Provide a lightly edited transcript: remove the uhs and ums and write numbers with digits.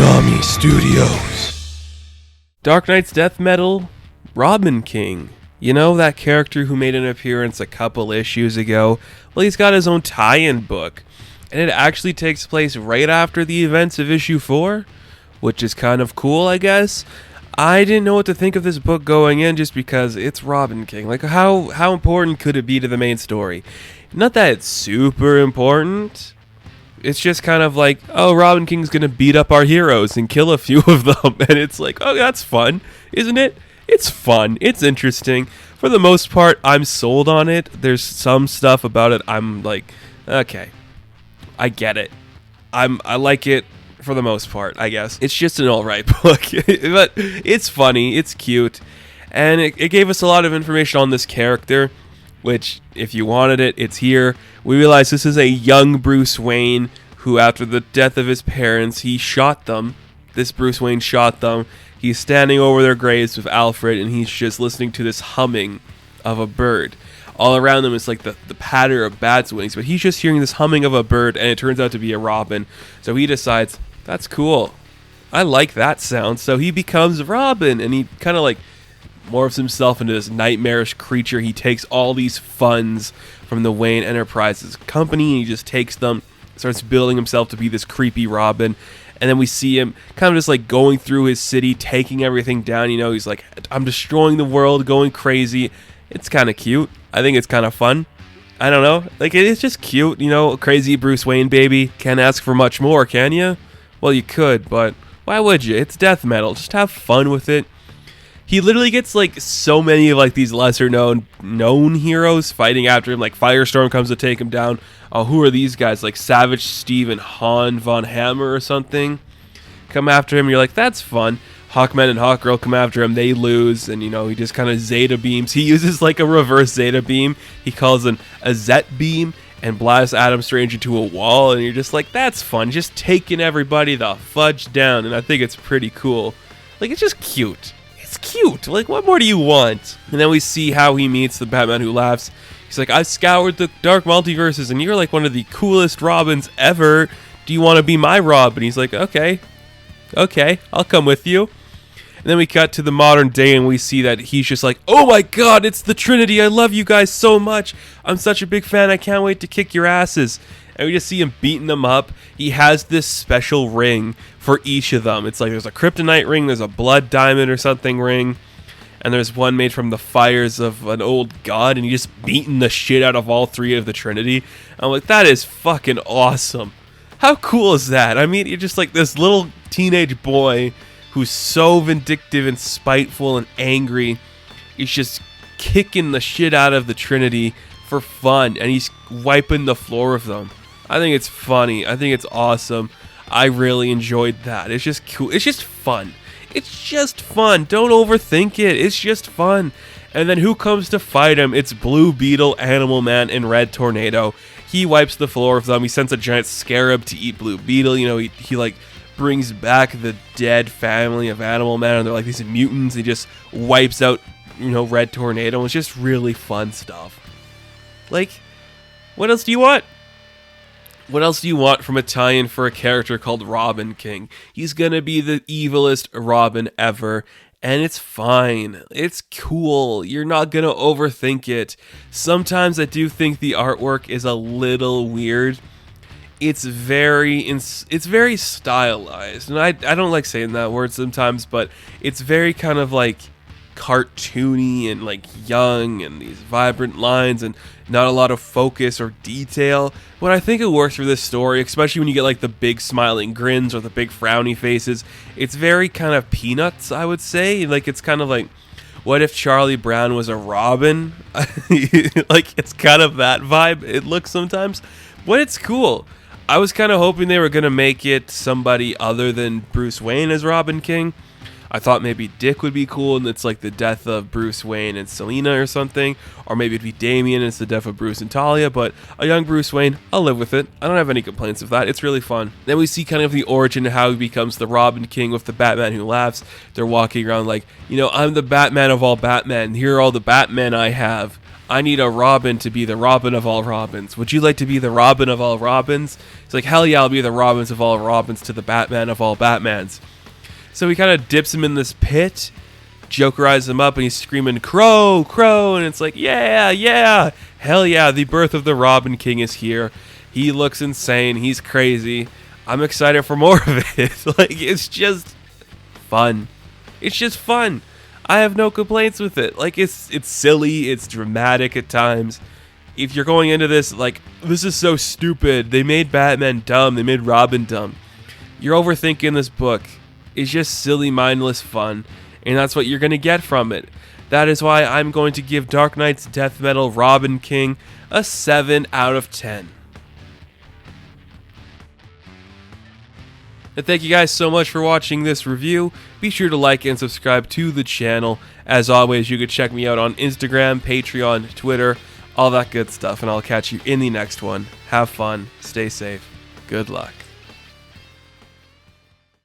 Konami Studios. Dark Knight's Death Metal, Robin King. You know, that character who made an appearance a couple issues ago? Well, he's got his own tie-in book, and it actually takes place right after the events of issue 4, which is kind of cool, I guess. I didn't know what to think of this book going in just because it's Robin King. Like, how important could it be to the main story? Not that it's super important. It's just kind of like, oh, Robin King's gonna beat up our heroes and kill a few of them. And it's like, oh, that's fun, isn't it? It's fun. It's interesting. For the most part, I'm sold on it. There's some stuff about it I'm like, okay, I get it. I like it for the most part, I guess. It's just an alright book. But it's funny, it's cute, and it gave us a lot of information on this character, which, if you wanted it, it's here. We realize this is a young Bruce Wayne who, after the death of his parents, he shot them. This Bruce Wayne shot them. He's standing over their graves with Alfred, and he's just listening to this humming of a bird. All around them is like the patter of bats' wings, but he's just hearing this humming of a bird, and it turns out to be a robin. So he decides, that's cool. I like that sound. So he becomes Robin, and he kind of like morphs himself into this nightmarish creature. He takes all these funds from the Wayne Enterprises company, and he just takes them, starts building himself to be this creepy Robin. And then we see him kind of just like going through his city, taking everything down. You know, he's like, I'm destroying the world, going crazy. It's kind of cute. I think it's kind of fun. I don't know. Like, it's just cute, you know, crazy Bruce Wayne, baby. Can't ask for much more, can you? Well, you could, but why would you? It's death metal. Just have fun with it. He literally gets like so many of like these lesser known heroes fighting after him. Like Firestorm comes to take him down. Oh, who are these guys? Like Savage Steve and Han Von Hammer or something come after him. You're like, that's fun. Hawkman and Hawkgirl come after him. They lose, and you know, he just kind of Zeta beams. He uses like a reverse Zeta beam. He calls it a Zet beam and blasts Adam Strange into a wall. And you're just like, that's fun. Just taking everybody the fudge down. And I think it's pretty cool. Like, it's just cute. It's cute. Like, what more do you want? And then we see how he meets the Batman Who Laughs. He's like, I've scoured the dark multiverses, and you're like one of the coolest Robins ever. Do you want to be my Robin? He's like, okay, I'll come with you. And then we cut to the modern day, and we see that he's just like, oh my god, it's the Trinity. I love you guys so much. I'm such a big fan. I can't wait to kick your asses. And we just see him beating them up. He has this special ring for each of them. It's like there's a kryptonite ring, there's a blood diamond or something ring, and there's one made from the fires of an old god, and he's just beating the shit out of all three of the Trinity. I'm like, that is fucking awesome. How cool is that? I mean, you're just like this little teenage boy who's so vindictive and spiteful and angry. He's just kicking the shit out of the Trinity for fun, and he's wiping the floor with them. I think it's funny. I think it's awesome. I really enjoyed that. It's just cool. It's just fun. It's just fun. Don't overthink it. It's just fun. And then who comes to fight him? It's Blue Beetle, Animal Man, and Red Tornado. He wipes the floor with them. He sends a giant scarab to eat Blue Beetle. You know, he like brings back the dead family of Animal Man, and they're like these mutants. He just wipes out, you know, Red Tornado. It's just really fun stuff. Like, what else do you want? What else do you want from a tie-in for a character called Robin King? He's gonna be the evilest Robin ever, and it's fine. It's cool. You're not gonna overthink it. Sometimes I do think the artwork is a little weird. It's very stylized, and I don't like saying that word sometimes, but it's very kind of like cartoony and like young, and these vibrant lines and not a lot of focus or detail. But I think it works for this story, especially when you get like the big smiling grins or the big frowny faces. It's very kind of Peanuts, I would say. Like, it's kind of like, what if Charlie Brown was a Robin? Like, it's kind of that vibe it looks sometimes, but it's cool. I was kind of hoping they were going to make it somebody other than Bruce Wayne as Robin King. I thought maybe Dick would be cool, and it's like the death of Bruce Wayne and Selina or something. Or maybe it'd be Damian and it's the death of Bruce and Talia. But a young Bruce Wayne, I'll live with it. I don't have any complaints with that. It's really fun. Then we see kind of the origin of how he becomes the Robin King with the Batman Who Laughs. They're walking around like, you know, I'm the Batman of all Batman. Here are all the Batmen I have. I need a Robin to be the Robin of all Robins. Would you like to be the Robin of all Robins? He's like, hell yeah, I'll be the Robins of all Robins to the Batman of all Batmans. So he kind of dips him in this pit, Jokerizes him up, and he's screaming, Crow, Crow, and it's like, yeah, yeah, hell yeah, the birth of the Robin King is here. He looks insane, he's crazy. I'm excited for more of it. Like, it's just fun. It's just fun. I have no complaints with it. Like, it's silly, it's dramatic at times. If you're going into this, like, this is so stupid, they made Batman dumb, they made Robin dumb, you're overthinking this book. It's just silly, mindless fun, and that's what you're going to get from it. That is why I'm going to give Dark Knight's Death Metal Robin King a 7 out of 10. And thank you guys so much for watching this review. Be sure to like and subscribe to the channel. As always, you can check me out on Instagram, Patreon, Twitter, all that good stuff, and I'll catch you in the next one. Have fun, stay safe, good luck.